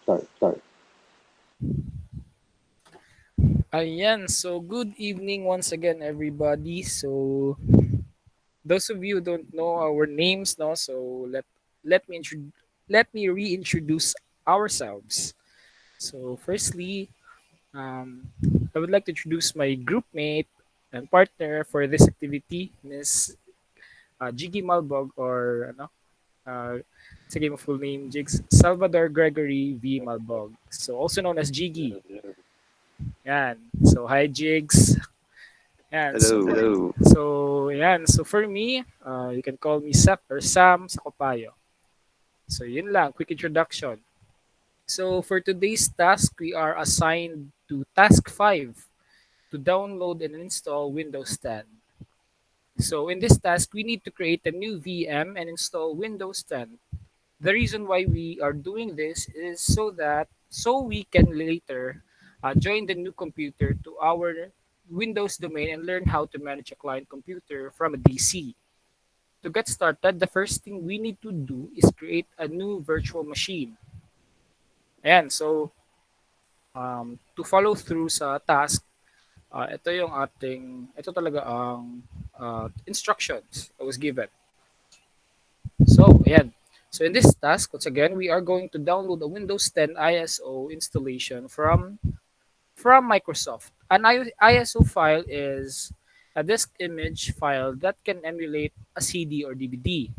start. Ayan, so good evening once again, everybody. So those of you who don't know our names, no, so let me let me reintroduce ourselves. So firstly, I would like to introduce my group mate and partner for this activity, Miss Jiggy Malbog, or sa game of full name, Jigs Salvador Gregory V. Malbog. So also known as Jiggy. Yan. So hi Jigs. Yan. Hello. So for me, you can call me Sap or Sam Sakopayo. So yun lang, quick introduction. So for today's task, we are assigned to task 5 to download and install Windows 10. So in this task, we need to create a new VM and install Windows 10. The reason why we are doing this is so we can later join the new computer to our Windows domain and learn how to manage a client computer from a DC. To get started, the first thing we need to do is create a new virtual machine. Ayan, so to follow through sa task, ito talaga ang instructions I was given. So, ayan. So in this task, once again, we are going to download a Windows 10 ISO installation from Microsoft. An ISO file is a disk image file that can emulate a CD or DVD.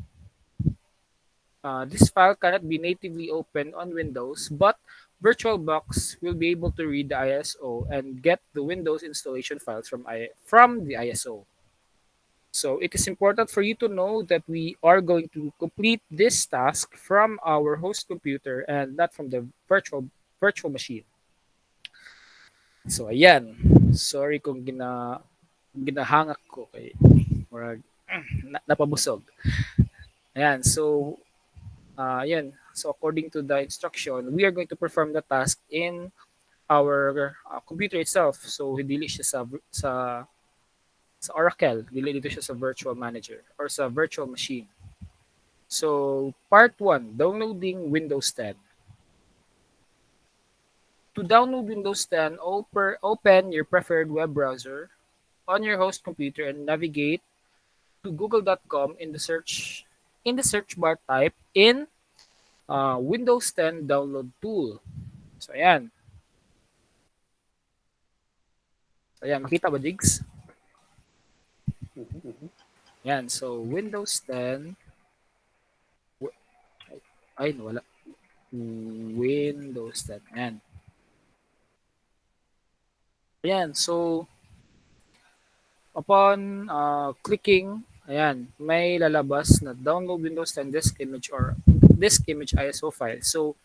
This file cannot be natively opened on Windows, but VirtualBox will be able to read the ISO and get the Windows installation files from the ISO. So it is important for you to know that we are going to complete this task from our host computer and not from the virtual machine. So ayan. Sorry kung ginahangak ko kay murag napabusog. Ayan. So ayan. So according to the instruction, we are going to perform the task in our computer itself. So dili siya sa Oracle, dili dito siya sa virtual manager or sa virtual machine. So, part 1, downloading Windows 10. To download Windows 10, open your preferred web browser on your host computer and navigate to google.com in the search bar type in Windows 10 download tool. So ayan. Ayan, makita ba Diggs? Mhm. Ayan, so Windows 10 ay wala. Windows 10. Ayan. Ayan, so upon clicking, ayan, may lalabas na download Windows 10 disk image ISO file. So,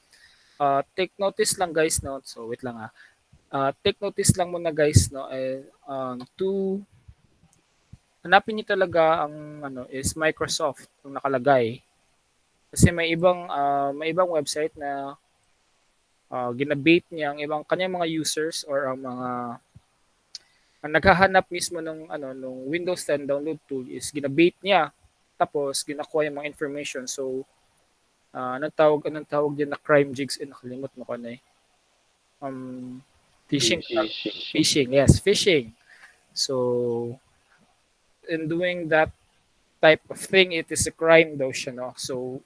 take notice lang guys, no? So, wait lang ah. Take notice lang muna guys, no? To hanapin niyo talaga ang is Microsoft yung nakalagay. Kasi may ibang website na ginabate niya ang ibang kanyang mga users or ang naghahanap mismo ng nung Windows 10 download tool is ginabate niya tapos ginakuha yung mga information. So anong tawag din na crime jigs, nakalimot mo ko na eh. um phishing phishing, yes, phishing. So in doing that type of thing, it is a crime daw siya, no? So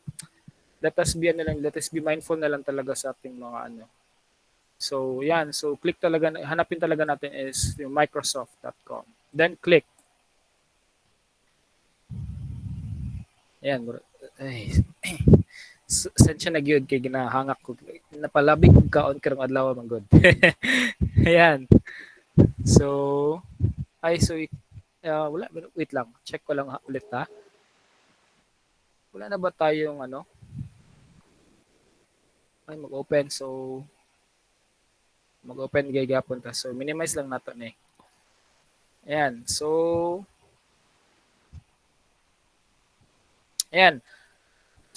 let us be mindful na lang talaga sa ating mga so yan, so click talaga, hanapin talaga natin is yung microsoft.com, then click. Ayan, ay, sensya na gyud kay ginahangak ko. Napalabig kog kaon karong adlaw man gud. Ayan. So, wala, wait lang. Check ko lang ulit ha. Wala na ba tayong ay mag-open. So, mag-open gay gapon ta. So, minimize lang nato ni. Ayan. So, ayan.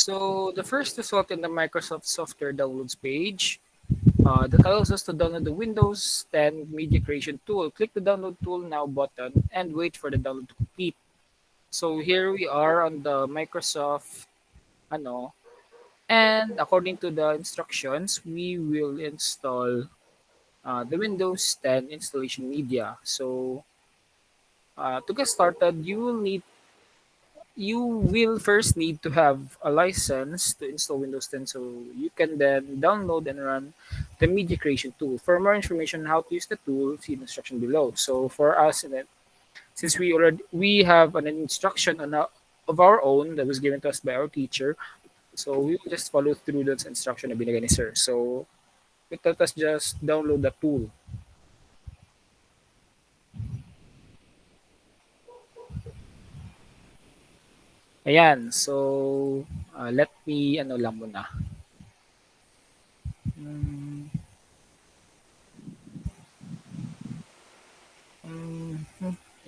So, the first result in the Microsoft software downloads page that allows us to download the Windows 10 Media Creation tool. Click the Download Tool Now button and wait for the download to complete. So here we are on the Microsoft ano And according to the instructions, we will install the Windows 10 installation media. So to get started, you will first need to have a license to install Windows 10, so you can then download and run the media creation tool. For more information on how to use the tool, see the instruction below. So for us, since we have an instruction of our own that was given to us by our teacher, so we will just follow through those instruction na binigay ni sir. So let us just download the tool. Ayan, so let me ano lang muna. Mm,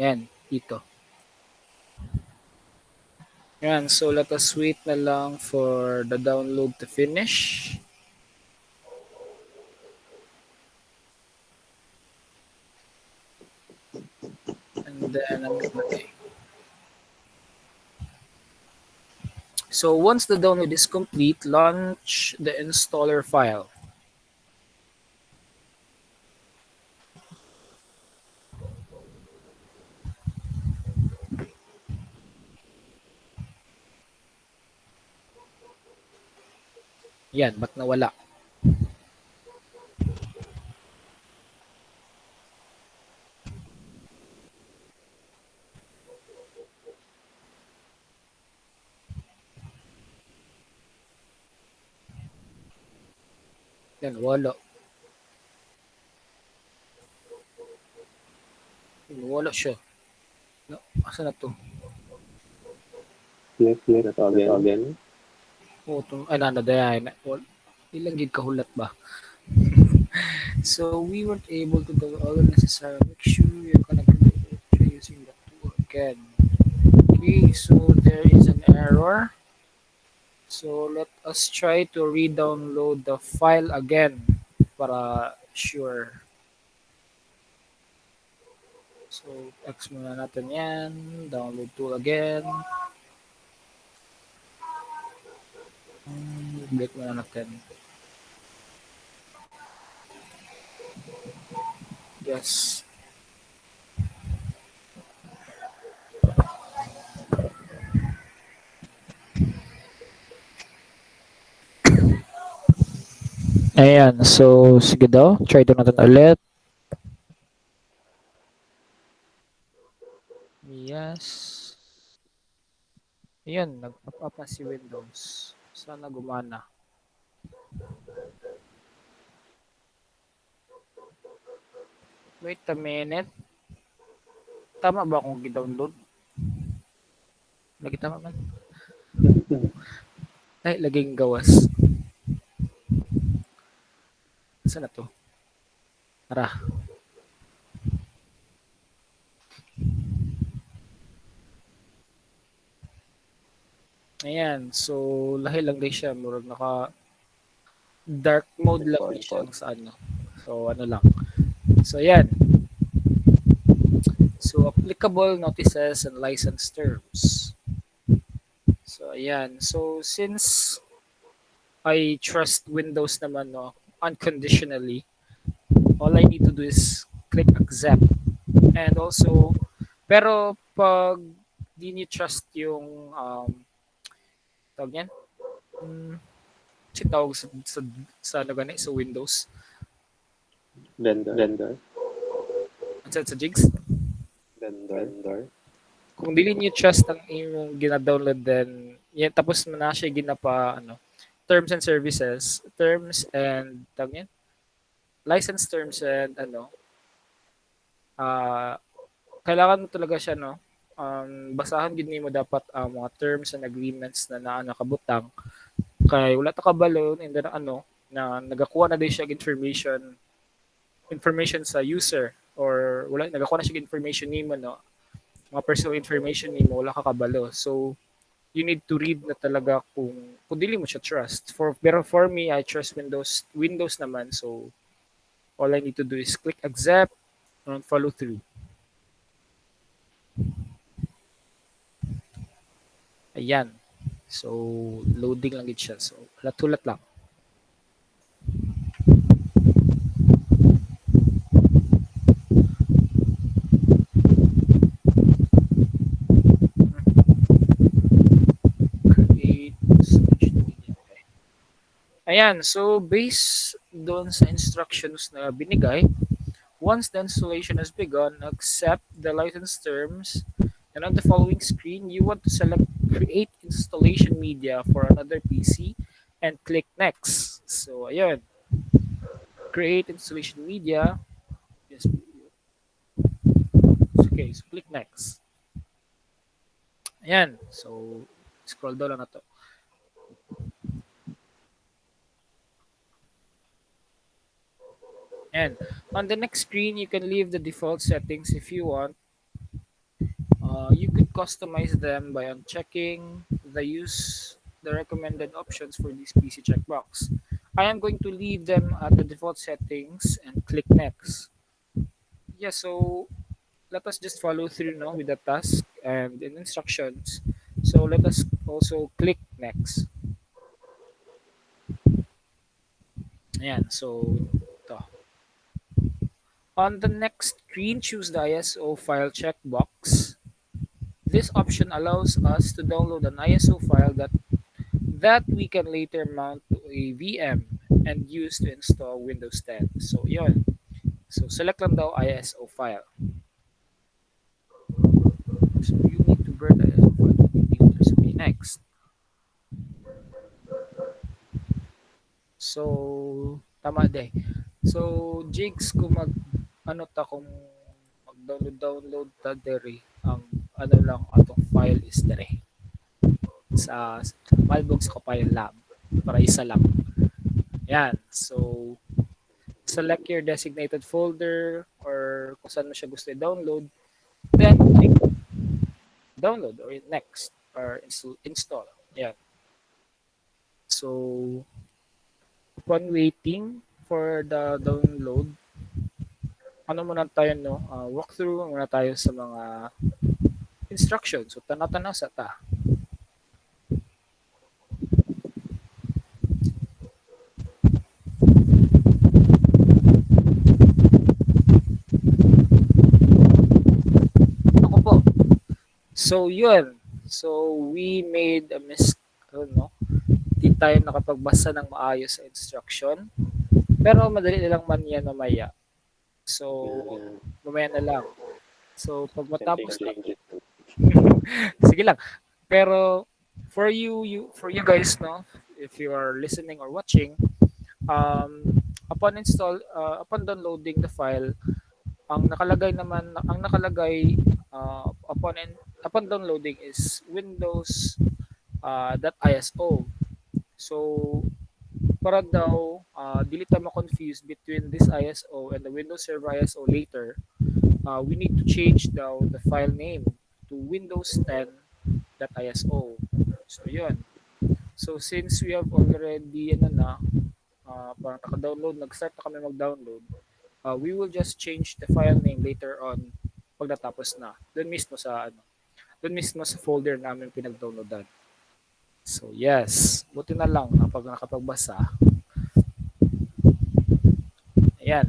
Yan, dito. Yan, so let us wait na lang for the download to finish. And then, ano naman. So once the download is complete, launch the installer file. Yan, ba't nawala? Yan, wala. Wala siya. No, asa na to? Click na to again. Oh, ay, nana, dayan. Ilang gig kahulat ba? So we weren't able to do all the necessary. Make sure you're connected to using the tool again. Okay, so there is an error. So let us try to re-download the file again para sure. So X muna natin yan. Download tool again. Break muna natin. Yes. Ayan. So sige daw. Try to natin ulit. Yes. Ayan. Nag-pop up na si Windows. Sana gumana. Wait a minute. Tama ba akong gi-download? Lagi tama man. Ay, laging gawas. Saan na to? Tara. Ayan. So, lahi lang din siya. Murag naka dark mode lang din siya Import. sa ano. So, ano lang. So, ayan. So, applicable notices and license terms. So, ayan. So, since I trust Windows naman, no, unconditionally, all I need to do is click accept. And also, pero pag di niyo trust yung tawag niyan, hmm, si tawag sa ano gani, sa Windows, Vendor. sa Jigs. Vendor. Kung dili niyo trust ang inyong gina-download, then yan, tapos na siya ginapa ano, terms and services, terms and tawag niyan, license terms and ano, ah kailangan mo talaga siya, no, basahan gid nimo dapat ang mga terms and agreements na naa nakabutang, kay wala ta kabalo and then ano na nagakuha na din siya og information sa user, or wala nagakuha na siya og information nimo, no, mga personal information nimo, wala ka kabalo. So you need to read na talaga kung dili mo siya trust. Pero for me, I trust Windows naman, so all I need to do is click accept and follow through. Ayan. So loading lang gid siya. So hulat-hulat lang. Create switch to media. Okay. Ayan, so based doon sa instructions na binigay, once the installation has begun, accept the license terms, and on the following screen, you want to select Create Installation Media for another PC and click Next. So, ayun, Create Installation Media. Yes, okay, so click Next. Ayan, so scroll down lang na to. And on the next screen, you can leave the default settings if you want. You could customize them by unchecking the recommended options for this PC checkbox. I am going to leave them at the default settings and click next. Yeah, so let us just follow through now with the task and the instructions. So let us also click next. Ayan, so ito. On the next screen, choose the ISO file checkbox. This option allows us to download an ISO file that we can later mount to a VM and use to install Windows 10. So, yun. So, select lang daw ISO file. So, you need to burn the ISO file to be filters. Okay, next. So, tama de. So, jigs kung ano ta kung mag-download ta dere ang ano lang atong file is dere sa Malbog sa Kapayang Lab para isa lang. Yan. So, select your designated folder or kung saan mo siya gusto i-download. Then, click download or next or install. Yan. So, upon waiting for the download, ano muna tayo, no? Walkthrough muna tayo sa mga instructions. So, tanaw-tanaw sa ta. Ako po. So, yun. So, we made a no? Di tayo nakapagbasa ng maayos sa instruction. Pero madali lang man yan mamaya. So, Yeah. mamaya na lang. So, pag matapos na, Change it. sige lang. Pero, for you guys, no, if you are listening or watching, upon downloading the file, ang nakalagay upon downloading is Windows .iso. So, para daw dili ta ma-confuse between this ISO and the Windows Server ISO later, we need to change daw the file name to Windows 10.iso. So, yun. So, since we have already, parang naka-download, nag-start na kami mag-download, we will just change the file name later on pag natapos na. Doon mismo sa folder namin pinag-downloadan. So, yes. Buti na lang kapag nakapagbasa. Ayan.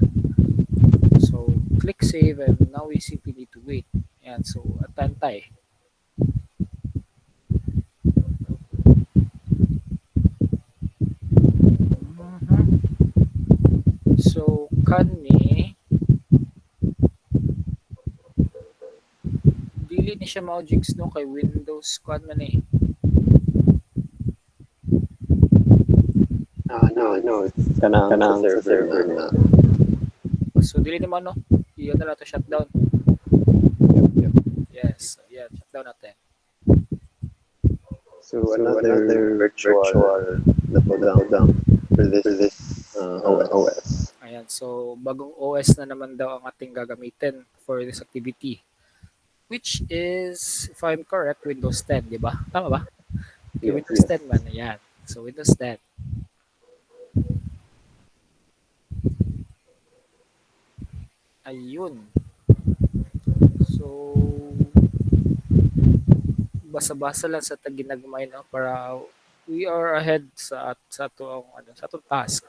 So, click save and now we simply need to wait. Ayan. So, atantay. So, kani dili ni siya mao jigs no kay Windows kuan man eh. No, it's kanang sa server na. So, dili naman no. Iyan na lang to shutdown. Yep. Yes. So, yan. Shutdown natin. So another virtual na down for this OS. Ayan. So, bagong OS na naman daw ang ating gagamitin for this activity. Which is, if I'm correct, Windows 10, di ba? Tama ba? Okay, Yes, Windows yes. 10 man. Ayan. So, Windows 10. Ayun. So, basa-basa lang sa tag ginagmay no para we are ahead sa to sa atong task.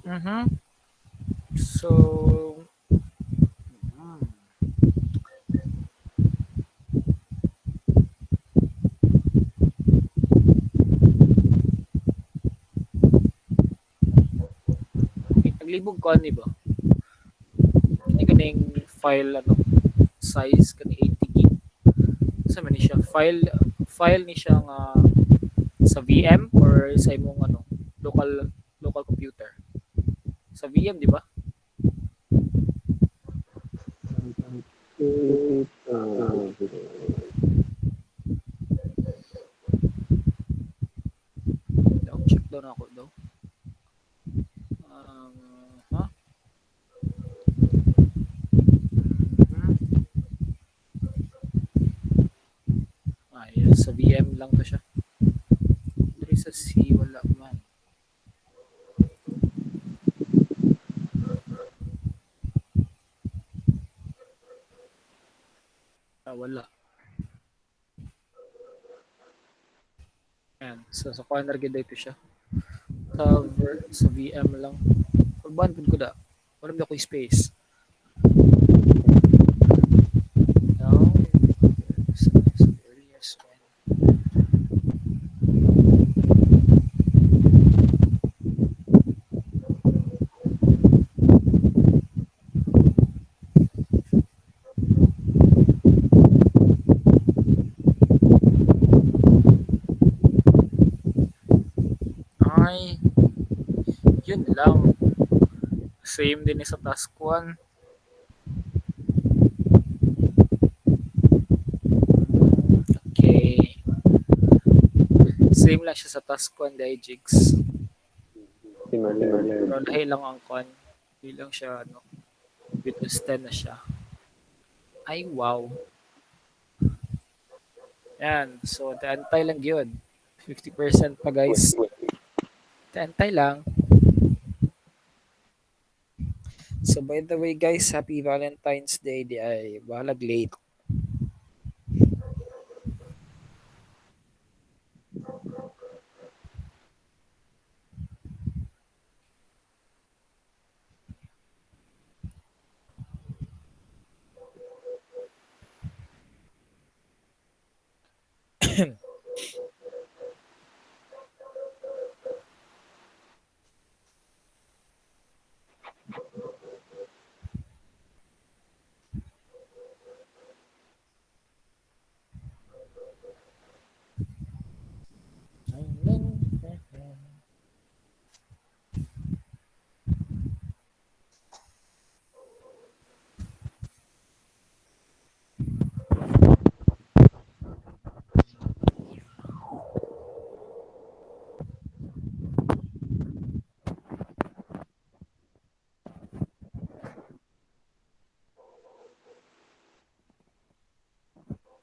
Mhm. So, naglibog ko ani ba? Kani kaning file ano size kani 80 gig. Sa man ni siya file ni siya nga sa VM or sa imong ano local local computer. Sa VM di ba? It, Daw check daw na ako daw. Ha? Mhm. Yes, sa VM lang to siya. Diri sa C wala man. Wala. Yan. So sa corner gid dito siya. Sa VM lang. Urban pud ko da. Wala na ko space. Now, so earliest ay yun lang. Same din sa task 1. Okay. Same lang siya sa task 1 dahil jigs. similar. Pero lahi lang ang kwan. Hindi lang siya ano. Windows 10 na siya. Ay wow. Yan. So, taantay lang yun. 50% pa guys. Taantay lang. So, by the way guys, happy Valentine's Day. Di ay balag late.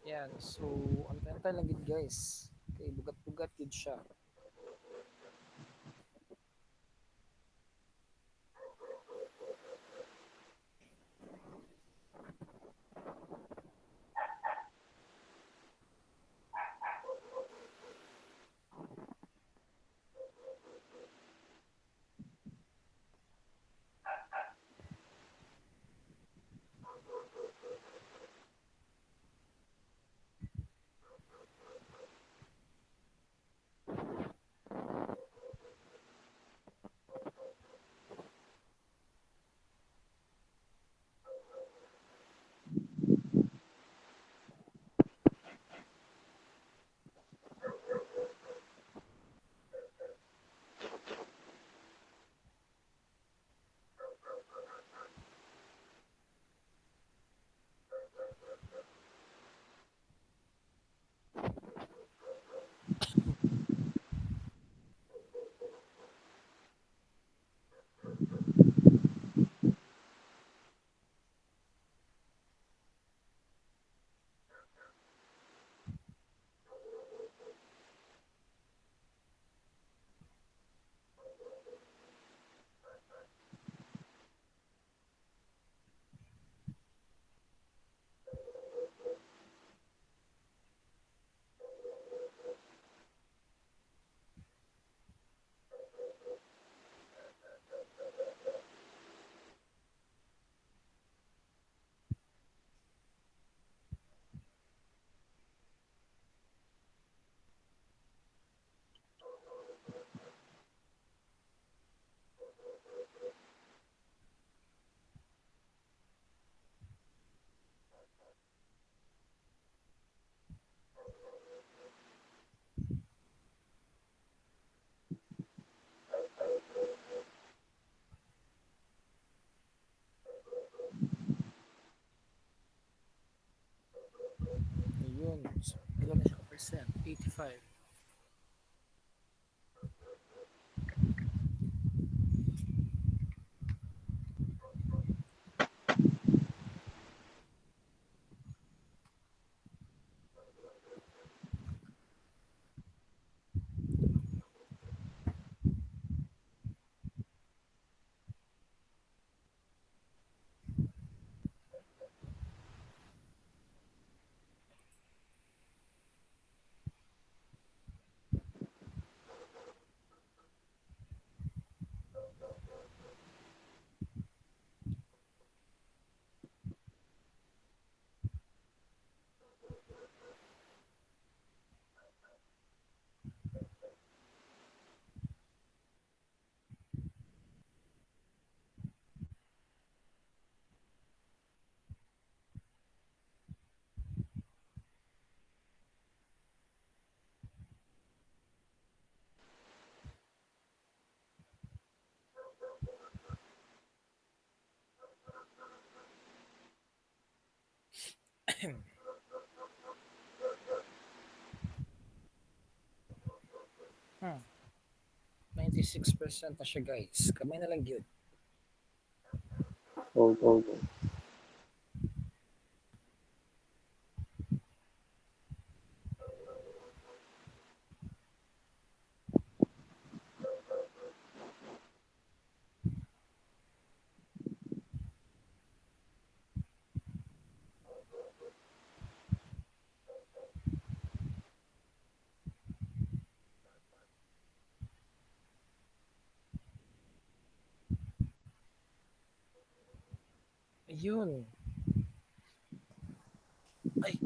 Yan. So, antay lang yun guys. Okay, bugat-bugat yun siya. Ilan na siya ka percent? 85. Hmm. 96% na siya guys. Kamay na lang yun. Okay. Ayun. Ay,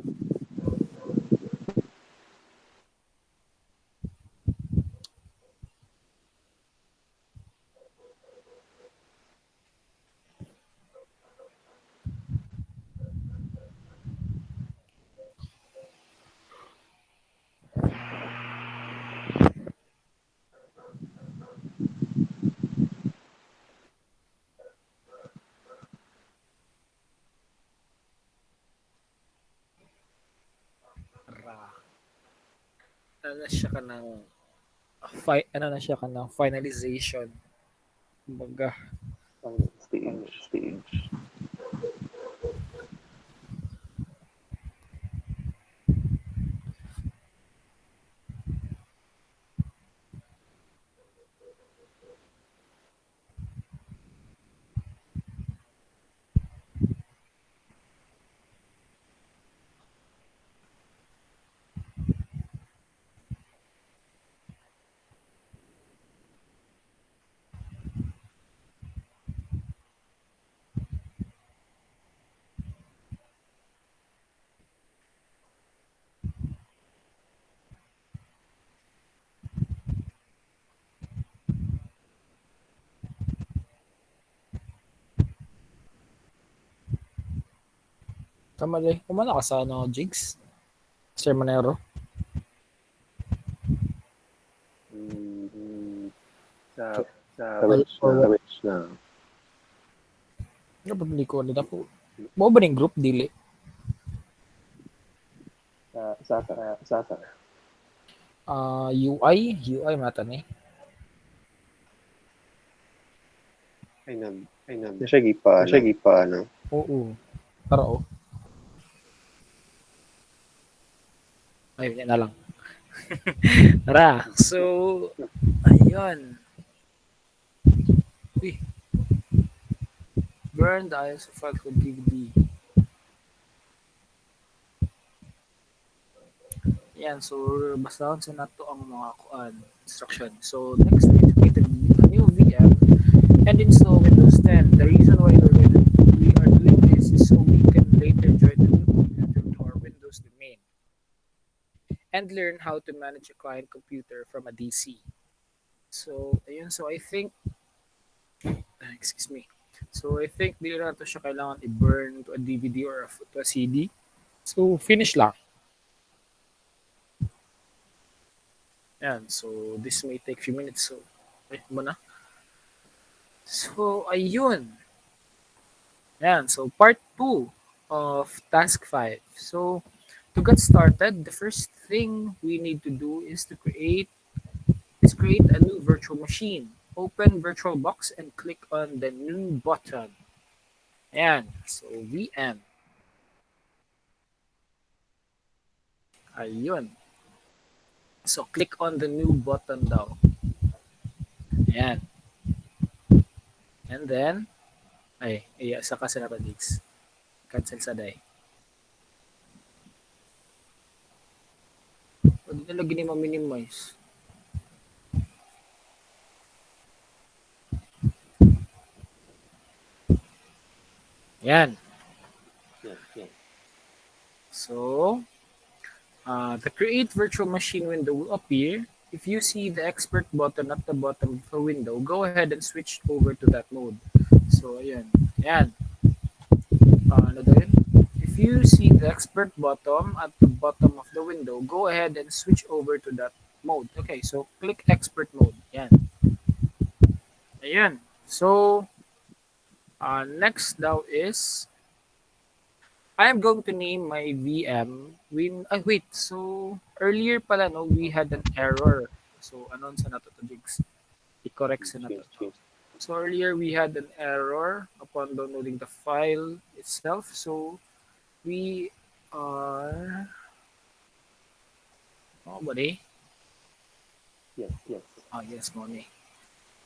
ra. Ano na siya ka ng ano na siya ka ng finalization. Kumbaga, Stage. kamali. Kumala ka sa ano, Jigs? Sir Monero? Mm, sa, So, sa wala which or na? Sa what? which na? Ano ba bili ko? Nila po. Mo ba ning group? Dili. Sa UI? UI mata ni. Ay nag. Siya gipa, ano? Oo. Para oh. Ayun, yan na lang. Tara. So, ayun. Uy, burn the ISO file to DVD. Yan, so basahan sa nato ang mga kuan instruction. So next, we need to create a new VM and install Windows 10. The reason why we are doing this is so we can later join the new computer to our Windows domain and learn how to manage a client computer from a DC. So ayun, so I think, excuse me. So I think di na to siya kailangan i-burn to a DVD or to a CD. So finish lang. Yan, so this may take few minutes. So, muna. So, ayun. Yan, so part 2 of task 5. So, To get started, the first thing we need to do is to create a new virtual machine. Open VirtualBox and click on the new button. Ayan. So, VM. Ayun. So, click on the new button daw. Ayan. And then, saka sa napadigs. Cancel sa day. Pwede na lagi ni ma-minimize. Yan. So, the Create Virtual Machine window will appear. If you see the Expert button at the bottom of the window, go ahead and switch over to that mode. So, ayan. Ayan. Ano daw yun? If you see the Expert button at the bottom of the window, go ahead and switch over to that mode. Okay, so click Expert mode. Ayan. Ayan. So, next daw is I am going to name my VM wait, so earlier pala no, we had an error. So anon sa nato to Jigs? I-correct sa nato to. So earlier we had an error upon downloading the file itself. So we are buddy? Yes. Yes, money.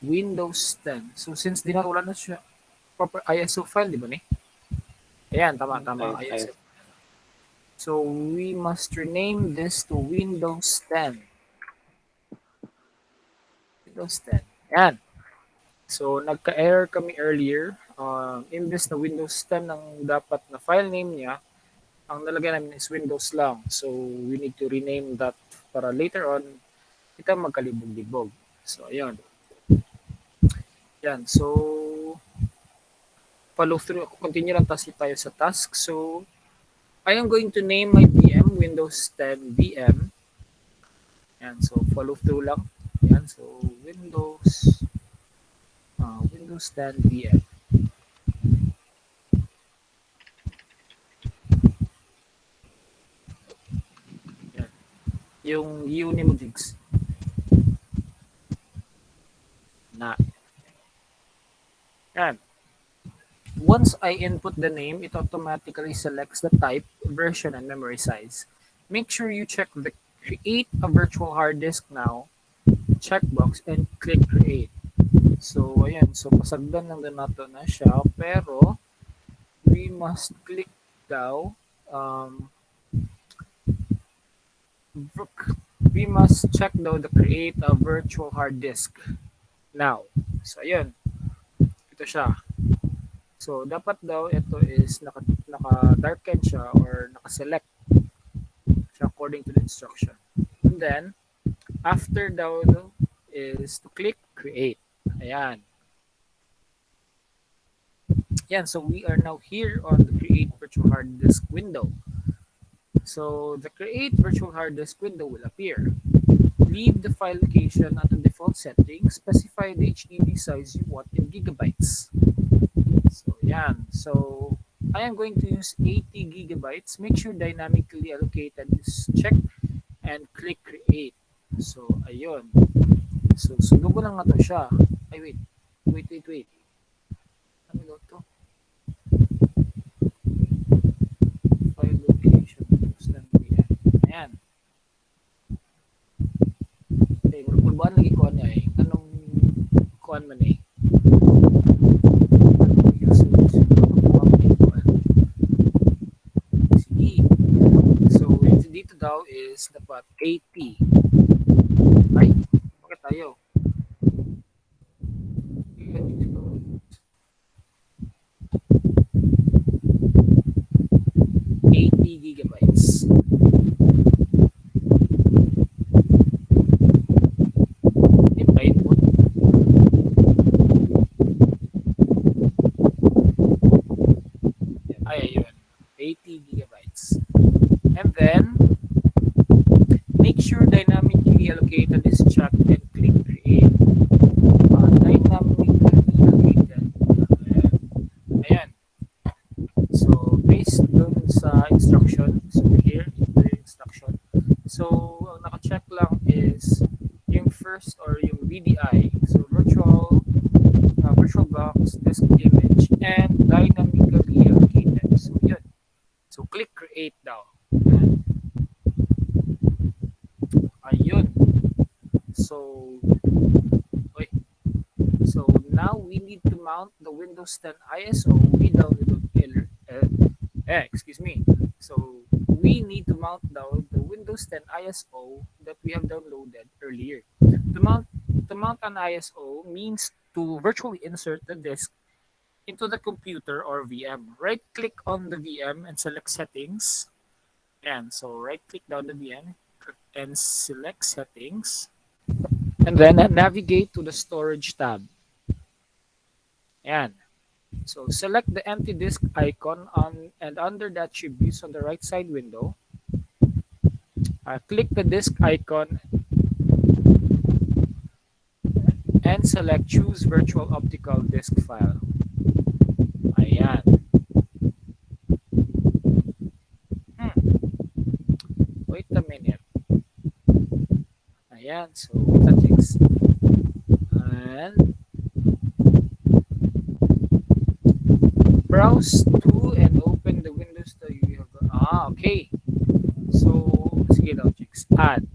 Windows 10. So since dinawala na siya proper ISO file, di ba ni? Ayan, tama. ISO. So, we must rename this to Windows 10. Windows 10. Ayan. So, nagka-error kami earlier. Imbes na Windows 10 ang dapat na file name niya, ang nalagay namin is Windows lang. So, we need to rename that para later on, kita magkalibog-libog. So, ayan. Yan. So, follow through. Continue lang tayo sa task. So, I am going to name my VM Windows 10 VM. Yan. So, follow through lang. Yan. So, Windows 10 VM. Yan. Yung uni mo, Jigs. Yan. Once I input the name, it automatically selects the type, version, and memory size. Make sure you check the Create a Virtual Hard Disk Now checkbox and click Create. So, ayan. So, pasagdan lang din nato na siya. Pero, we must click daw. We must check daw the Create a Virtual Hard Disk Now. So, ayan. Ito siya. So, dapat daw ito is naka-darken siya or naka-select siya according to the instruction. And then, after daw is to click Create. Ayan. Yan, so we are now here on the Create Virtual Hard Disk window. So, the Create Virtual Hard Disk window will appear. Leave the file location at the default settings. Specify the HDD size you want in gigabytes. So, yan. So, I am going to use 80 gigabytes. Make sure dynamically allocated is checked and click Create. So, ayun. So, sundo ko lang na to siya. Ay, wait. Ano daw to? File location. Ayan. Okay, magpulbaan lagi kuhan niya eh. Anong kuhan man eh? So, dito daw is dapat 80. Ay, bakit tayo? 80 gigabytes. Ayun. 80 gigabytes. And then, make sure dynamically allocated is checked Windows disk image and dynamically allocated. So yun. So click create daw. Ayun. So, wait. So now we need to mount the Windows 10 ISO we downloaded earlier. Excuse me. So we need to mount down the Windows 10 ISO that we have downloaded earlier. To mount an ISO means to virtually insert the disk into the computer or VM. Right click on the VM and select settings. And so right click down the VM and select settings. And then navigate to the storage tab. And so select the empty disk icon on and under the attributes on the right side window, click the disk icon and select choose virtual optical disk file. Ayan. Wait a minute. Ayan. So wait a tick. And browse to and open the windows that you have. Okay. So, sige daw, chicks. Add.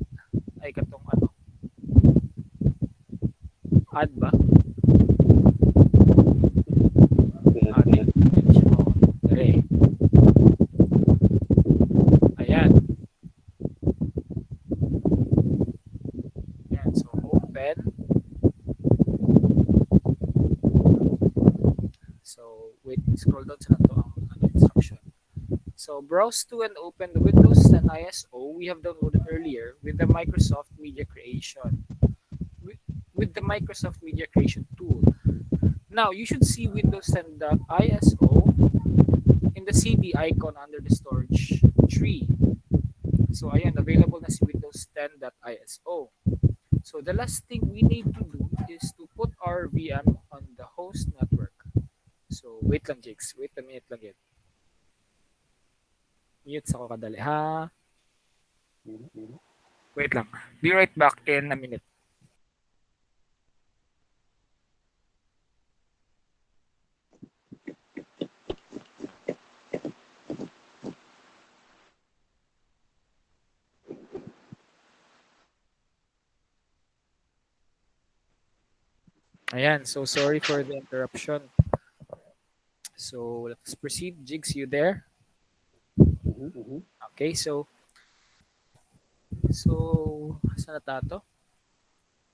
Ay, katong ano. Add ba? Pilit, Add. pilit. Okay. Ayan. Ayan. So, open. So, wait. Scroll down sa nato ang ano, instruction. So, browse to and open the Windows 10 ISO we have downloaded earlier with the Microsoft Media Creation. With the Microsoft Media Creation tool. Now, you should see Windows 10.iso in the CD icon under the storage tree. So, ayan, available na si Windows 10.iso. So, the last thing we need to do is to put our VM on the host network. So, wait lang, Jakes. Wait a minute lang yun. Mute sa ko kadali, ha? Wait lang. Be right back in a minute. Ayan, so sorry for the interruption. So let's proceed. Jigs, you there? Okay, so saan na tato?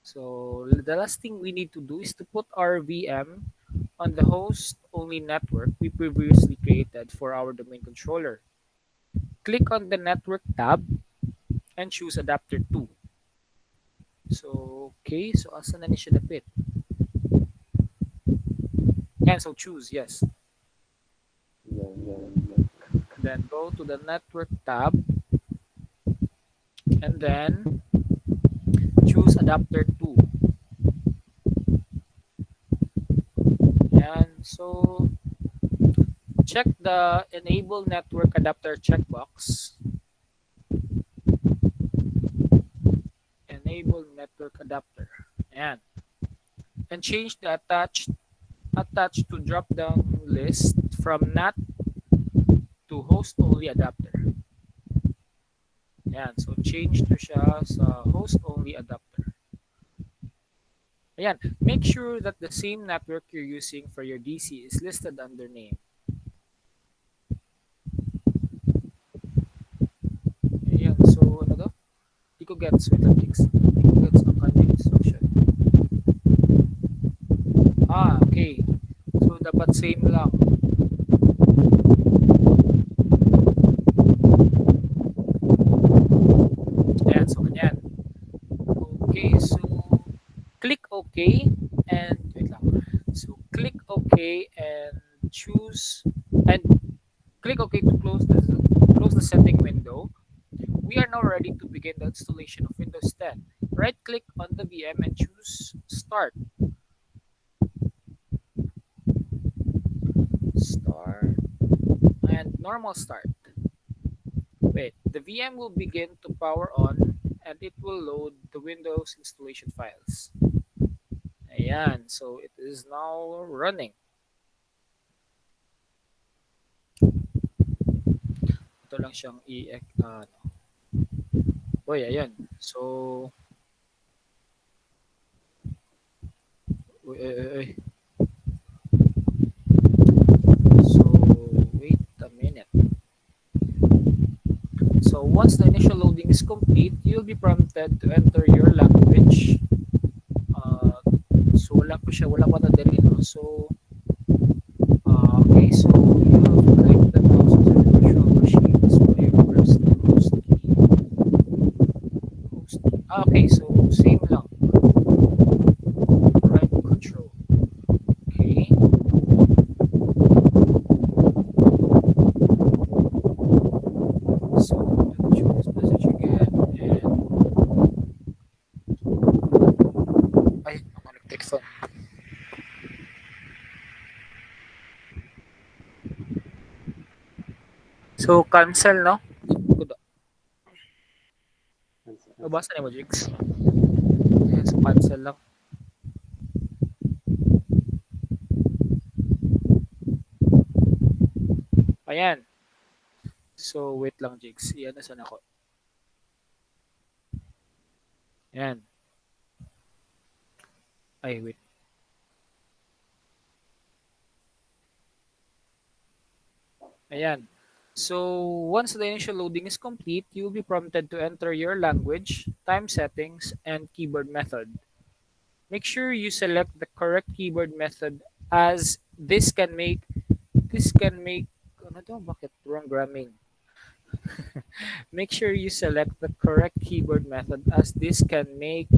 So the last thing we need to do is to put our VM on the host only network we previously created for our domain controller. Click on the network tab and choose adapter 2. So okay, so asa na ni siya dapit? And so choose yes. Then go to the network tab and then choose adapter 2. And so check the enable network adapter checkbox. Enable network adapter. And change the attached to drop down list from NAT to host only adapter. Ayan, so change to siya sa host only adapter. Ayan, make sure that the same network you're using for your DC is listed under name. Ayan, so ano daw? Di ko gets with the fix. Di ko gets ang kanyang instruction. Okay. So dapat same lang. Ayan, so ganyan. Okay, so click OK and wait lang. So click OK and choose and click OK to close the setting window. We are now ready to begin the installation of Windows 10. Right click on the VM and choose Start. Start and normal start. Wait, the VM will begin to power on and it will load the Windows installation files. Ayan, so it is now running. ito lang siyang ano. Uy, ayan. So, uy, uy, uy, uy. So, wait a minute. So, once the initial loading is complete, you'll be prompted to enter your language. Uh, so, wala pa siya, wala pa na din, no? So, okay, so you have clicked the mouse on the virtual machine, display press the host key. Host key. Okay, so same lang. Right control. Okay. So let me choose this message again and ay, connected phone. So cancel, no? Kuda. Nabasa ni mo, Jigs. Ayan, so cancel lang. Ayan. So wait lang, Jigs. Iyan na sana ako. Ayan. Ay, wait. Ayan. So, once the initial loading is complete, you will be prompted to enter your language, time settings, and keyboard method. Make sure you select the correct keyboard method as this can make ano to? Bakit wrong gramming? Make sure you select the correct keyboard method as this can make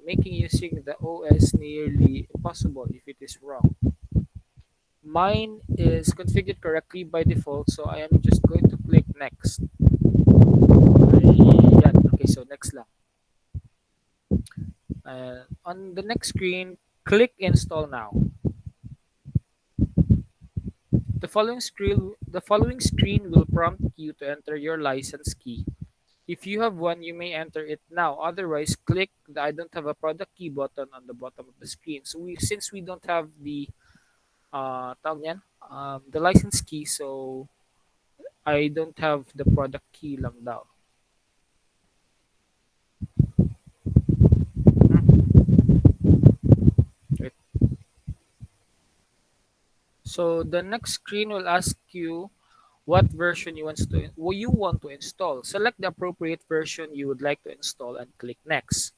making using the OS nearly impossible if it is wrong. Mine is configured correctly by default, so I am just going to click next. Ayan. Okay, so next lang. On the next screen, click install now. The following screen will prompt you to enter your license key. If you have one, you may enter it now. Otherwise, click the I don't have a product key button on the bottom of the screen. So since we don't have the tawag niyan, the license key, so I don't have the product key lang daw. Wait. So the next screen will ask you what version you want to install. Select the appropriate version you would like to install and click next.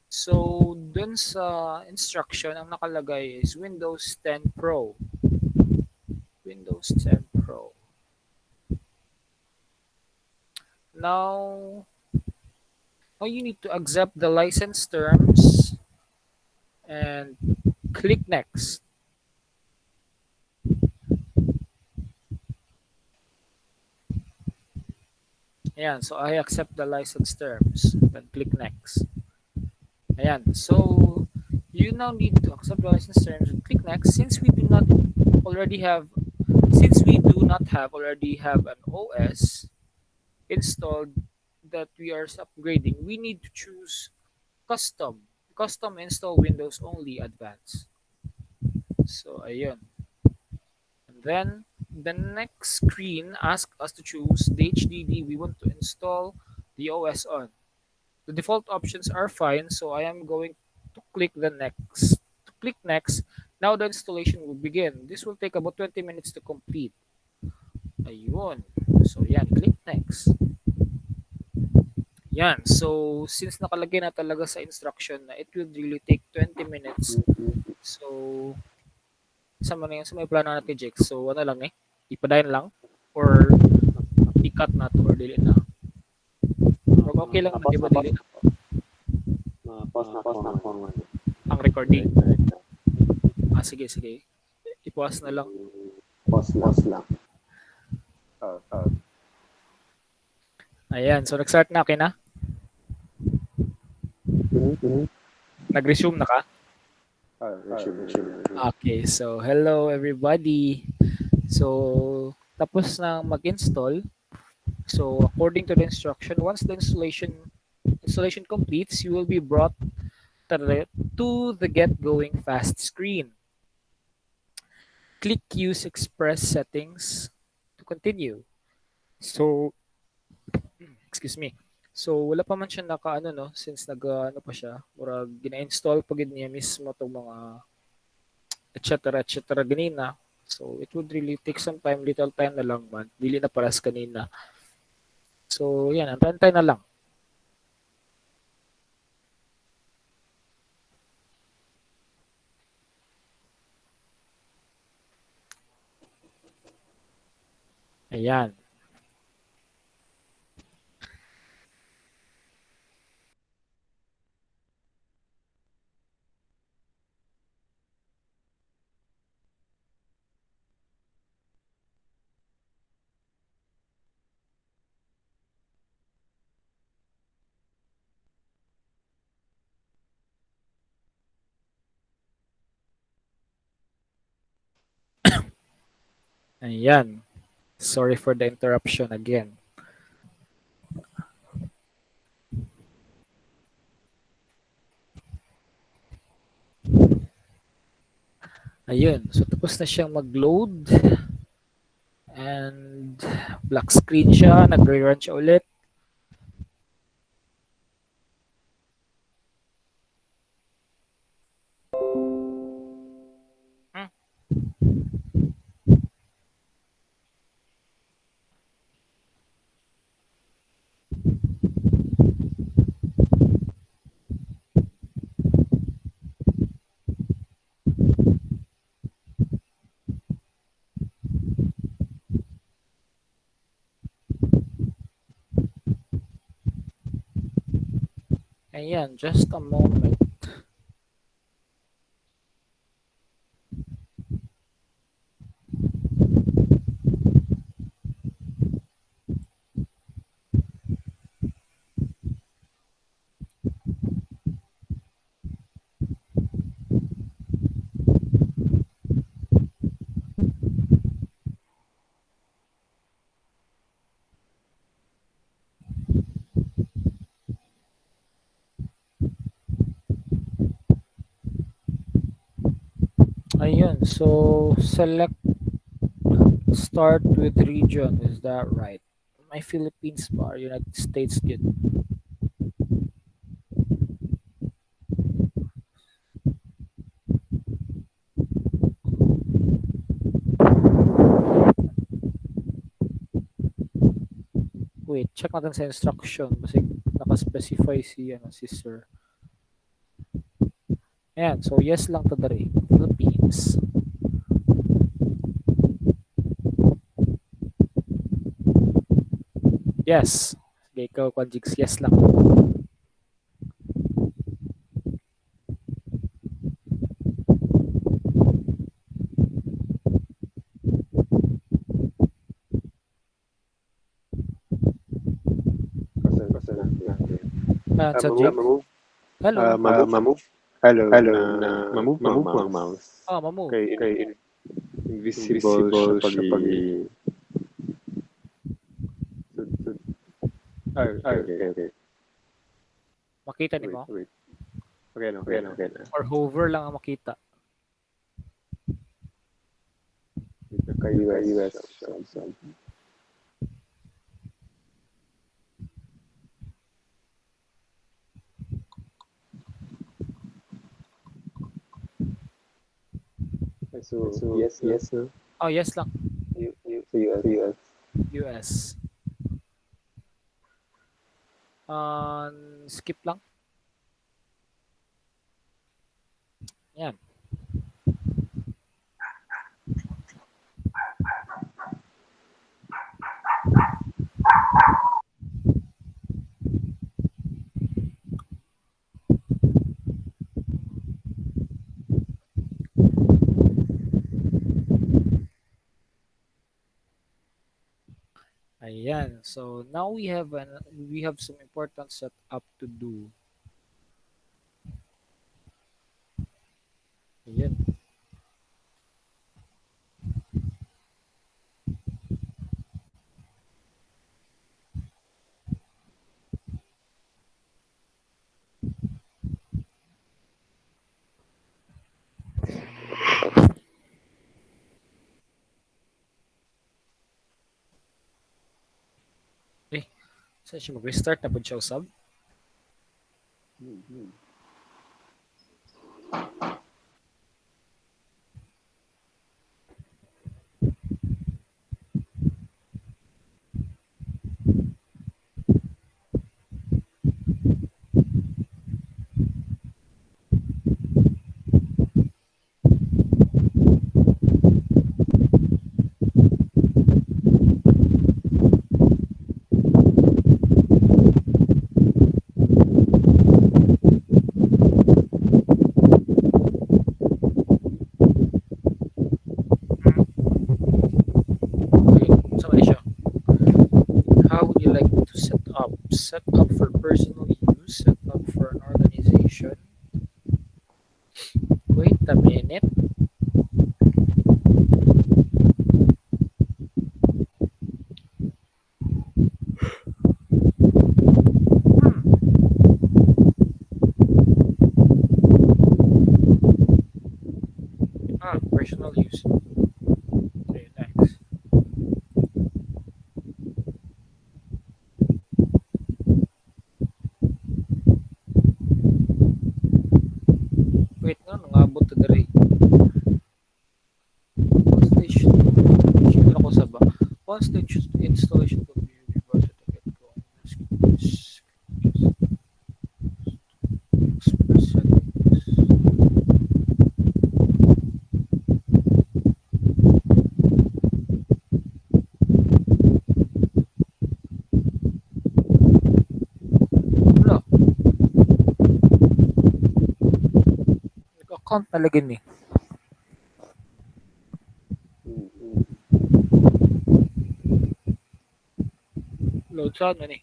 So dun sa instruction ang nakalagay is Windows 10 Pro. Windows 10 Pro. Now, now you need to accept the license terms and click next. Ayan, so I accept the license terms. Then click next. Ayan, so you now need to accept the license terms and click next since we do not have already have an OS installed that we are upgrading, we need to choose custom install Windows only advanced. So ayun. And then the next screen asks us to choose the HDD we want to install the OS on. The default options are fine, so I am going to click the next. To click next, now the installation will begin. This will take about 20 minutes to complete. Ayun. So yan, click next. Yan. So since nakalagay na talaga sa instruction na it will really take 20 minutes. So sa man yan, sa may plano natin, Jake. So ano lang ipadayon lang or i-cut na to or dili na. Or okay lang na, di ba dili na Pause na po. ang recording. Sige, sige. I-pause na lang. Pause lang. Ayan. So nag-start na, okay na? Nag-resume na ka? Resume. Okay, so hello everybody. So tapos na mag-install. So according to the instruction, once the installation completes, you will be brought to the get going fast screen. Click use express settings to continue. So, excuse me. So wala pa man siya naka-ano 'no, since nag-ano pa siya, murag gina-install pa gid niya mismo 'tong mga et cetera ganina. So it would really take some time, little time na lang man, dili na paras kanina. So yan, antay na lang. Ayan, ayan. Sorry for the interruption again. Ayun, so tapos na siyang mag-load and black screen siya, nagre-run siya ulit. Hmm, Ayan, just a moment. Ayun, so select start with region, is that right? My Philippines bar, United States good. Wait, check natin sa instruction kasi naka-specify si ano si sir. Ayan, so yes lang to dali. Philippines. Yes. Sige, ikaw, Quadjix, yes lang. Kasi natin. Ayan, sa Mamove. Jake. Hello. Mamove. Hello, Hello, mamove mo ang mamove mo ang mouse. mouse. Oh, mamove. Kay invisible siya Invisible pag siya pag okay. Makita ni mo? Wait. Okay na. Or hover lang ang makita. Naka-US. So, yes, no? Oh, yes lang. So, US. US. Skip lang. Yan. Ayan. So now we have some important setup to do. Ayan. Saan siya mag-restart na po siya usab? Okay, saan man siya? How would you like to set up? Set up for personal use, set up for an organization. Wait a minute. Hmm. Personal use. Okay, next. Wait, no, nangabot to diri. Once they should, should ako sa ba? Once the installation will be reverted to get going. Just express settings. Wala, nag-account na lagi ni. Load saan man eh.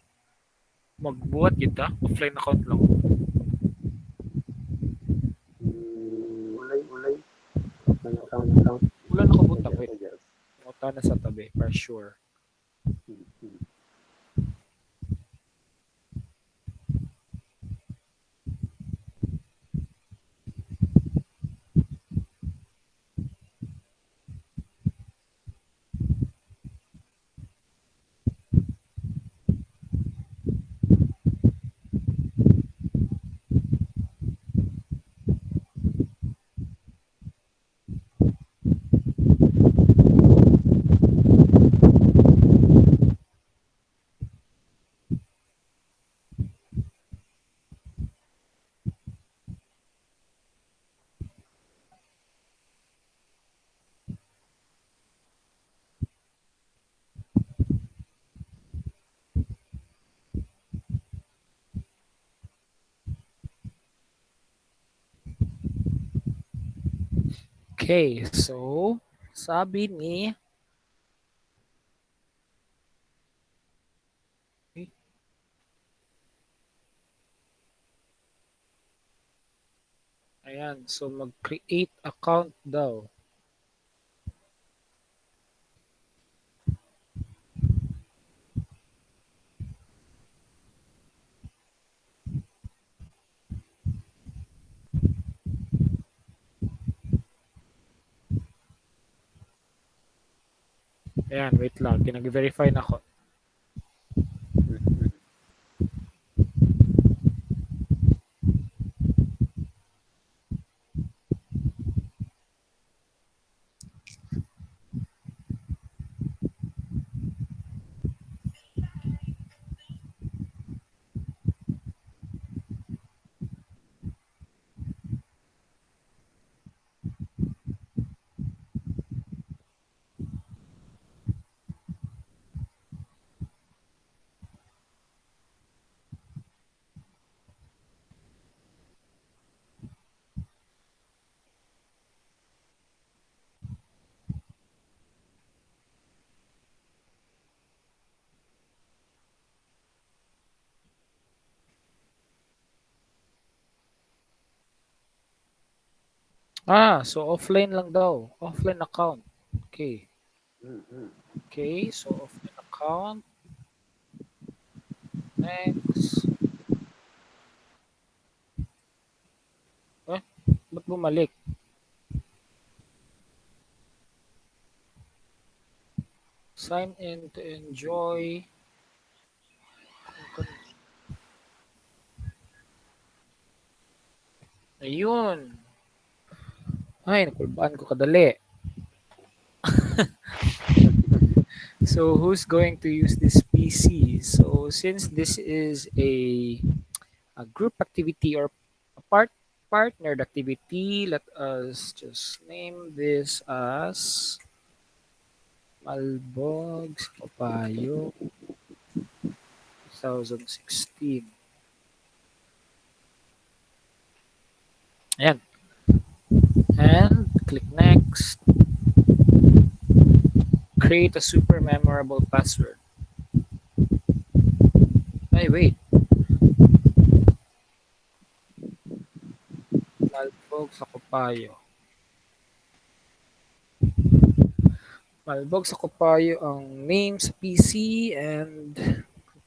Magbuhat kita, offline account lang. Ulay. Ang account. Wala nakabutang, wait. I guess. Punta na sa tabi, for sure. Okay, so sabi ni eh, ayan, so mag-create account daw. Ayan, wait lang, kinag-verify na ako. So offline lang daw. Offline account. Okay. Okay, so offline account. Next. Eh, ba't bumalik? Sign in to enjoy Ayun. Ay, nakulbaan ko kadali. So, who's going to use this PC? So, since this is a group activity or a partnered activity, let us just name this as Malbog Papayo 2016. Ayan. And click next. Create a super memorable password. Ay, wait. Malbog sa Papayo. Malbog sa Kopayo ang name sa PC and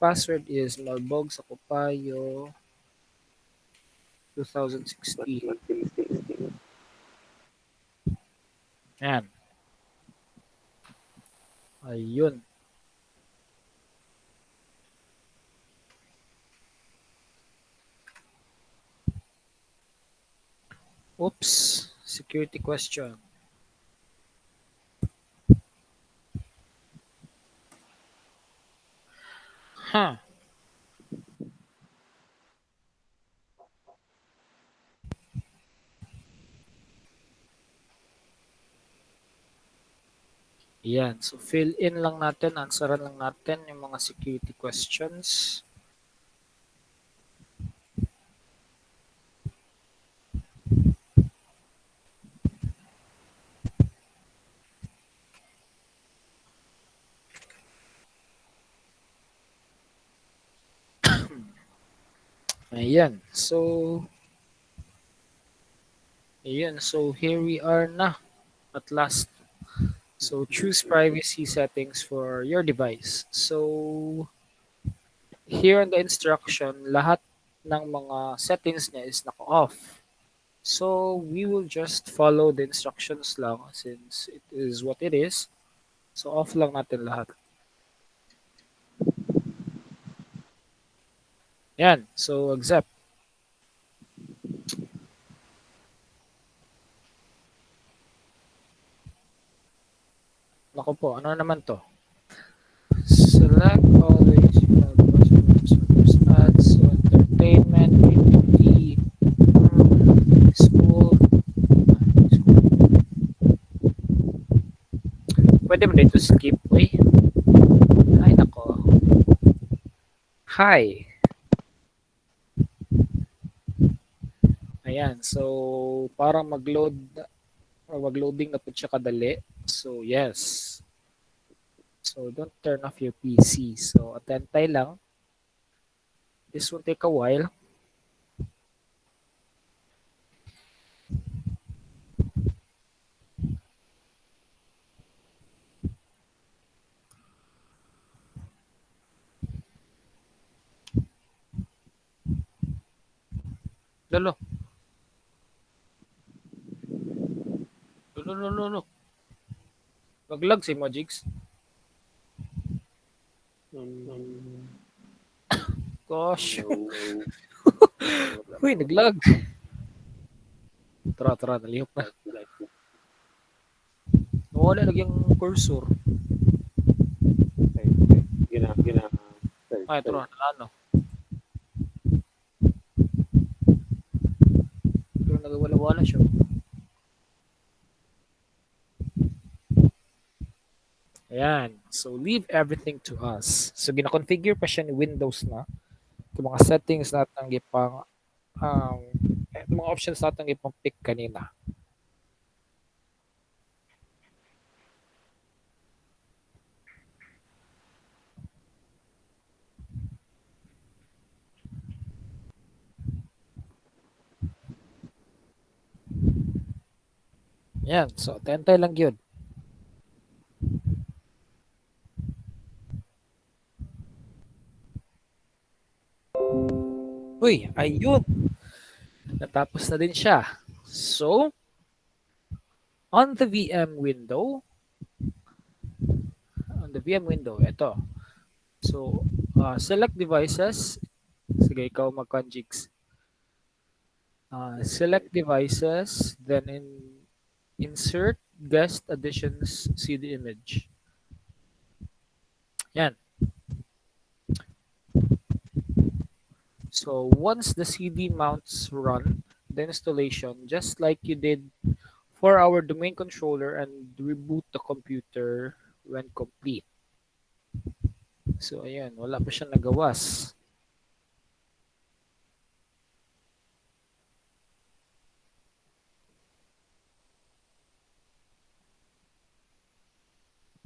password is Malbog sa Kopayo 2016. Yan. Ayun. Oops. Security question. Huh. Yan. So, fill in lang natin, answeran lang natin yung mga security questions. Ayan. So, here we are na at last. So, choose privacy settings for your device. So, here in the instruction, lahat ng mga settings niya is naka-off. So, we will just follow the instructions lang since it is what it is. So, off lang natin lahat. Yan. So, accept. Naku po, ano naman to? Select always ads, so entertainment, PPT, school. Pwede ba dito skip? Uy. Ay, nako. Hi. Ayan. So, parang mag-loading na po siya kadali. So, yes. So, don't turn off your PC. So, atentay lang. This will take a while. Lolo. Lolo. Maglag si Mojigs. Gosh. Uy, naglag. Tara, nalihok na. Nawala lagi yung cursor. Ay, tara, ano. Pero nagawala-wala siya. Ayan. So, leave everything to us. So, gina-configure pa siya ni Windows na. Yung mga settings natin gipang um, mga options natin gipang pick kanina. Yan. So, tentay lang yun. Uy, ayun. Natapos na din siya. So, on the VM window, ito. So, select devices. Sige, ikaw mag-conjigs. Select devices, then insert guest additions CD image. Yan. So once the CD mounts run the installation, just like you did for our domain controller, and reboot the computer when complete. So ayan, wala pa siyang nagawas.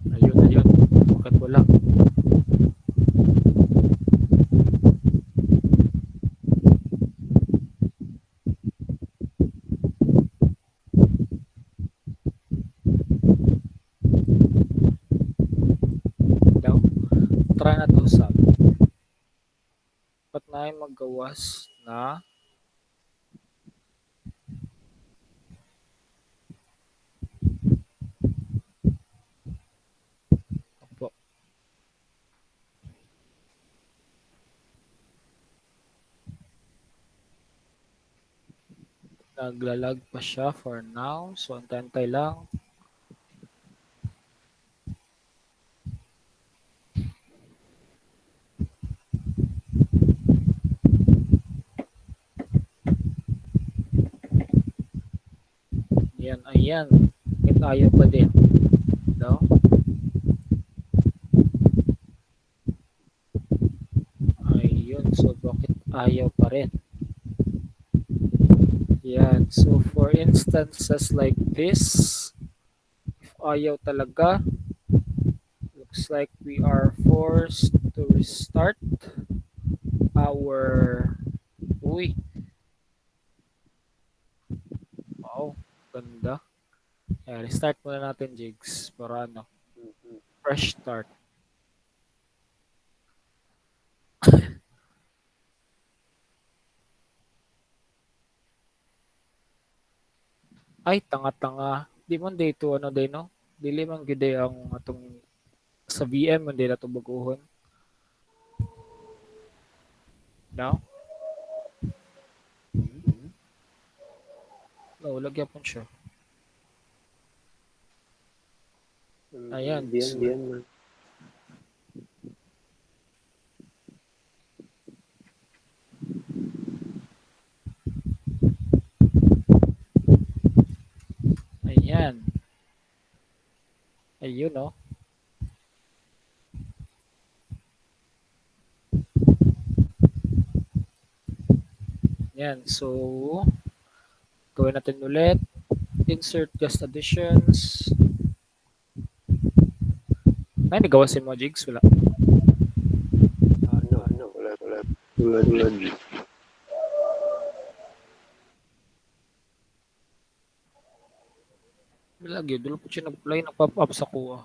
Ayun, ayun. Bakit wala? Daw. Try na to sa ba't na yung maggawas na po. Naglalag pa siya for now. So, antay-antay lang. Yan, ayan. Bakit ayaw pa din? No? Ayun. So, bakit ayaw pa rin? Yan. So, for instances like this, if ayaw talaga, looks like we are forced to restart our... Uy. Wow. Ganda. Yan, restart muna natin, Jigs. Para ano, Mhm. fresh start. Ay, tanga-tanga. Di man dito ano day no? Dili man gid ang atong sa VM man day nato baguhon. No? Mhm. No, lagyan po siya. Ayan. Diyan So, diyan man. ayan. Ayun no. Yan. So, gawin natin ulit. Insert guest additions. Ay, nagawa si mo, Jigs. Wala. Ano, wala tulad Wala gyud. Dalo po siya nag-play ng pop-up sa kuha.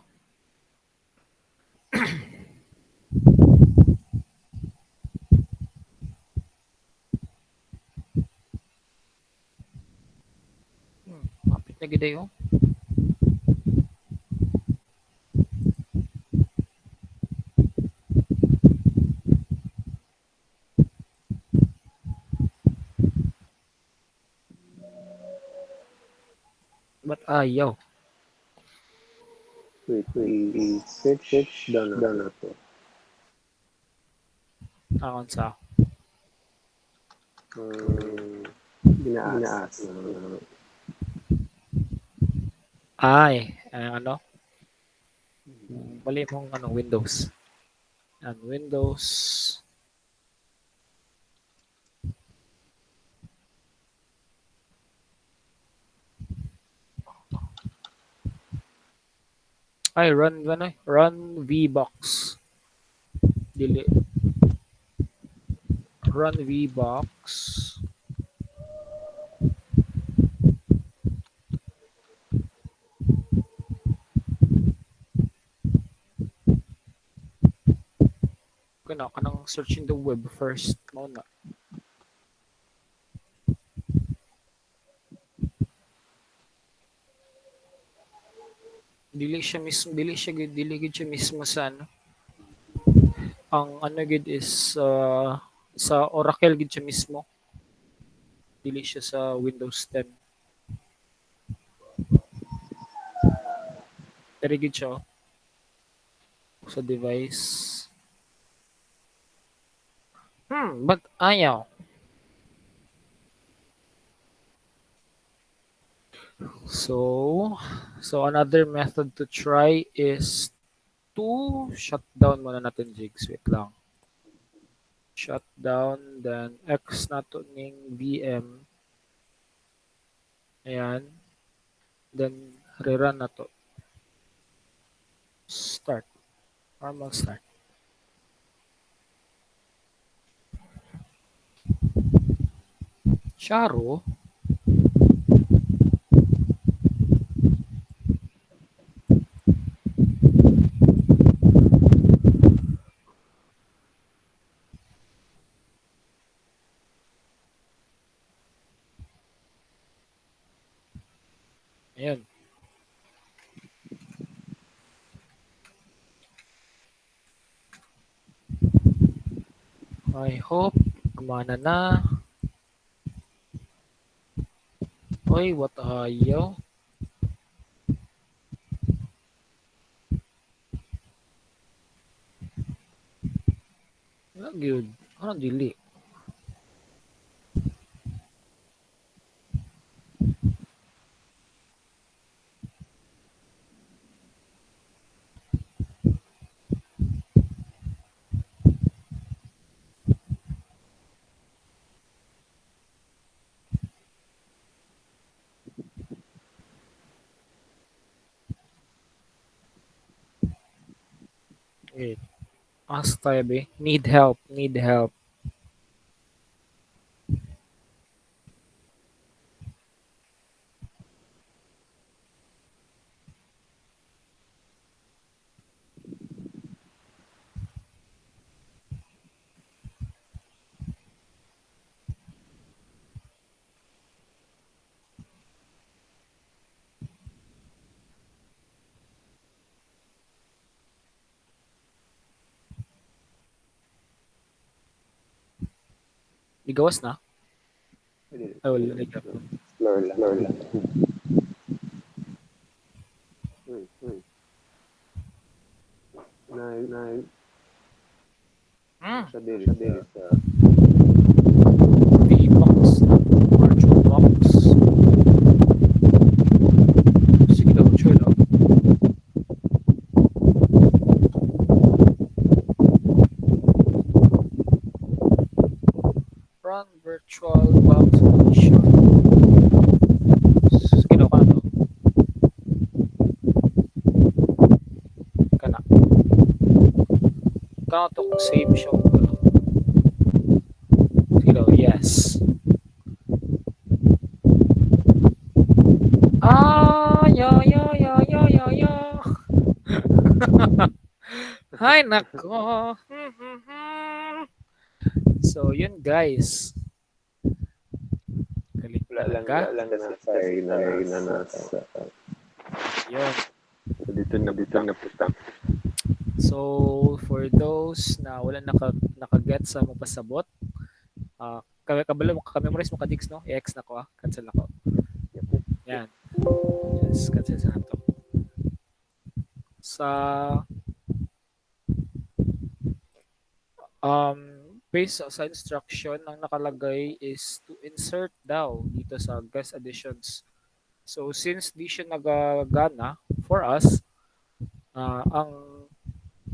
Mapit na gid oh. Ba't ayaw? wait, i-search down na to. Akon sa Ginaas na ay, ano? Mali mong ano, Windows. Yan, Windows. Ay, run VBox. Dili. Run VBox. Kana kanang search in the web first mo na. Dili gid siya mismo sa ano. Ang ano gid is sa Oracle gid siya mismo. dili siya sa Windows 10. Very good siya sa device. But ayaw. So, so another method to try is to shut down muna natin jigs. Wait lang. Shut down, then X na to ning VM. Ayan. Then rerun na to. Start. Normal start. Charo. Ayan. I hope gumana na. Oy, what ayaw? Wala gyud. Ano dili? Wait. Ask tayo be. Need help. Need help. Ligawas na? Ay, wala. Ligawas. Explore lang. Explore lang. Uy. Na sa dili sa VBox. VirtualBox. Sige daw, sure daw. Run VirtualBox Edition. Sige daw ka na to. Kana. Kana to kung save siya. Sige daw, yes. Yo. Hay nako. So, yun guys. Galing wala talaga. lang na fire na nasa. Yun. So dito na pusta. So, for those na wala nakaget sa mo pasabot, kabalo mo ka-memorize mo ka-digs, no? I-X na ko, cancel na ko. Yan. Yes, cancel sa nato. Sa based sa instruction ang nakalagay is to insert daw dito sa guest additions. So since di siya nagagana for us, ang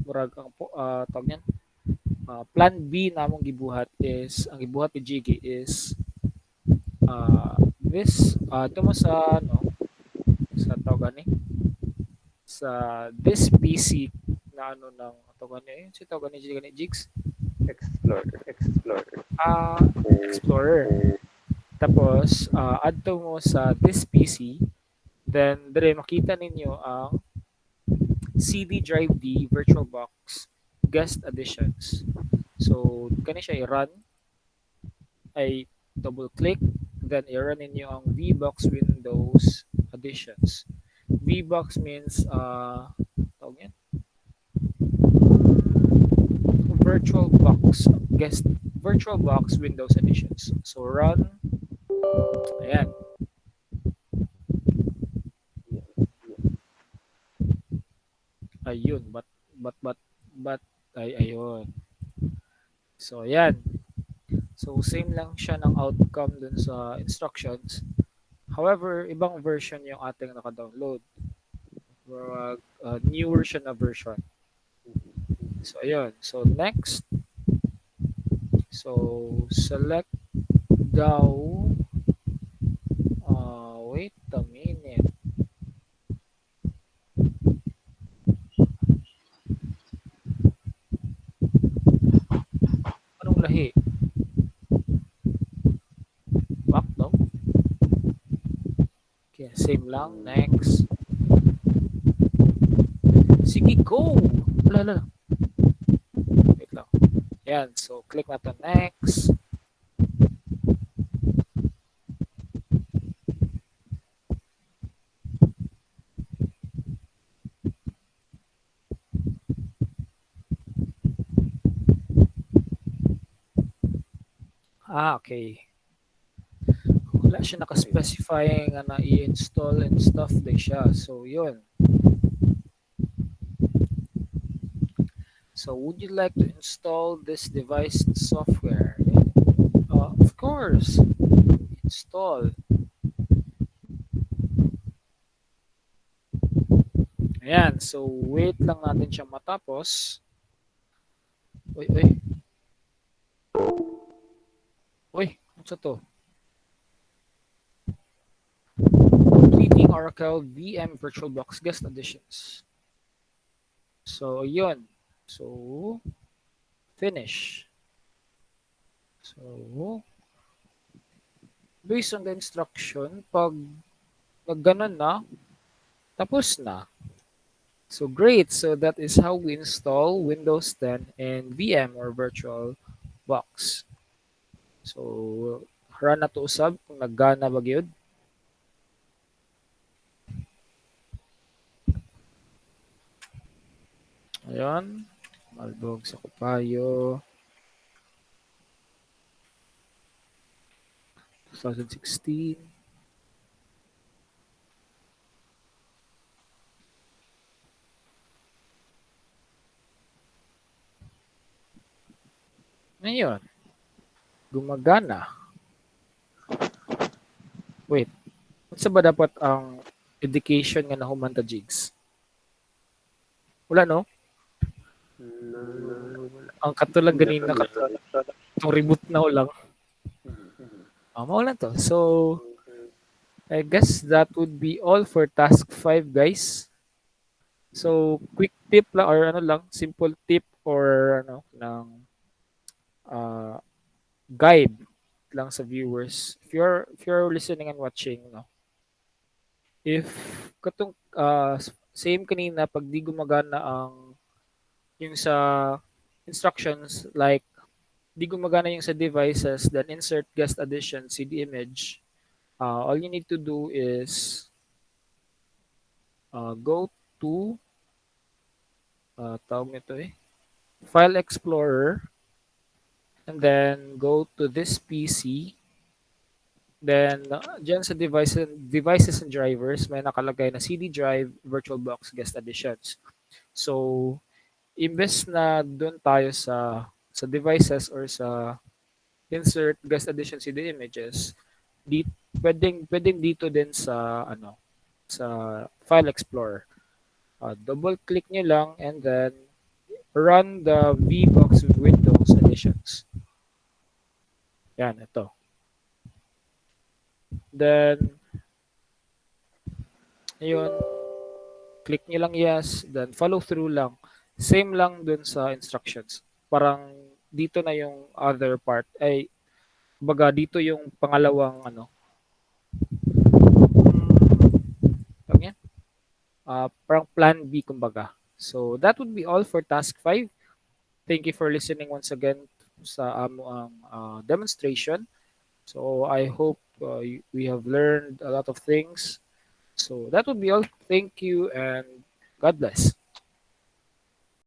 murag ang tawag niyan, plan B namong gibuhat is ang gibuhat ni Jiggy is this ito mo sa ano sa tawag ni sa this PC na ano ng tawag ni si tawag ni Jiggy Jigs Explorer. Explorer. Tapos, add to mo sa this PC. Then, dire makita ninyo ang CD drive D VirtualBox guest additions. So, kani siya i-run. Ay double click. Then, i-run ninyo ang VBox Windows additions. VBox means, tawag yan? VirtualBox Windows additions. So, run Ayan. Yes. Ayun. But, ayun. So, ayan. So, same lang siya ng outcome dun sa instructions. However, ibang version yung ating naka-download. Newer siya na version. So, ayun. So, next. So, select daw. Wait a minute. Anong lahi? Back daw? Okay, same lang. Next. Sige, go! Wala, wala. Wait lang. Yan. So, click na to next. Okay. Wala siya nakaspecify nga na i-install and stuff din siya. So, yun. So, would you like to install this device software? Of course. Install. Ayan. So, wait lang natin siya matapos. Uy, uy. Uy, ano sa to? Completing Oracle VM VirtualBox Guest Editions. So, yun. So, finish. So, based on the instruction, pag nagganon na, tapos na. So, great. So, that is how we install Windows 10 and VM or VirtualBox. So, run na to usab kung naggana ba gyud. Ayan. Malbog sa Kupayo. 2016. Ngayon, gumagana. Wait, unsa ba dapat ang education nga nahuman ta jigs? Wala no? Ang katulang ganina itong reboot na lang. Mao lang to. So, I guess that would be all for task 5 guys. So, quick tip lang or ano lang, simple tip or ano ng uh, guide lang sa viewers. If you're listening and watching, no. If katong same kanina pag di gumagana ang yung sa instructions like di gumagana yung sa devices then insert guest addition CD image. All you need to do is go to tawag nito File Explorer and then go to this PC. Then dyan sa devices and drivers may nakalagay na CD drive VirtualBox guest additions. So imbes na doon tayo sa devices or sa insert guest addition CD images, pwedeng dito din sa sa File Explorer. Double click nyo lang and then run the VBox Windows Editions. Yan, ito. Then, ayun, click nyo lang yes, then follow through lang. Same lang dun sa instructions. Parang dito na yung other part. Ay, baga dito yung pangalawang tawag yan? Parang plan B kumbaga. So, that would be all for task 5. Thank you for listening once again sa amo ang demonstration. So I hope we have learned a lot of things. So that would be all. Thank you and God bless.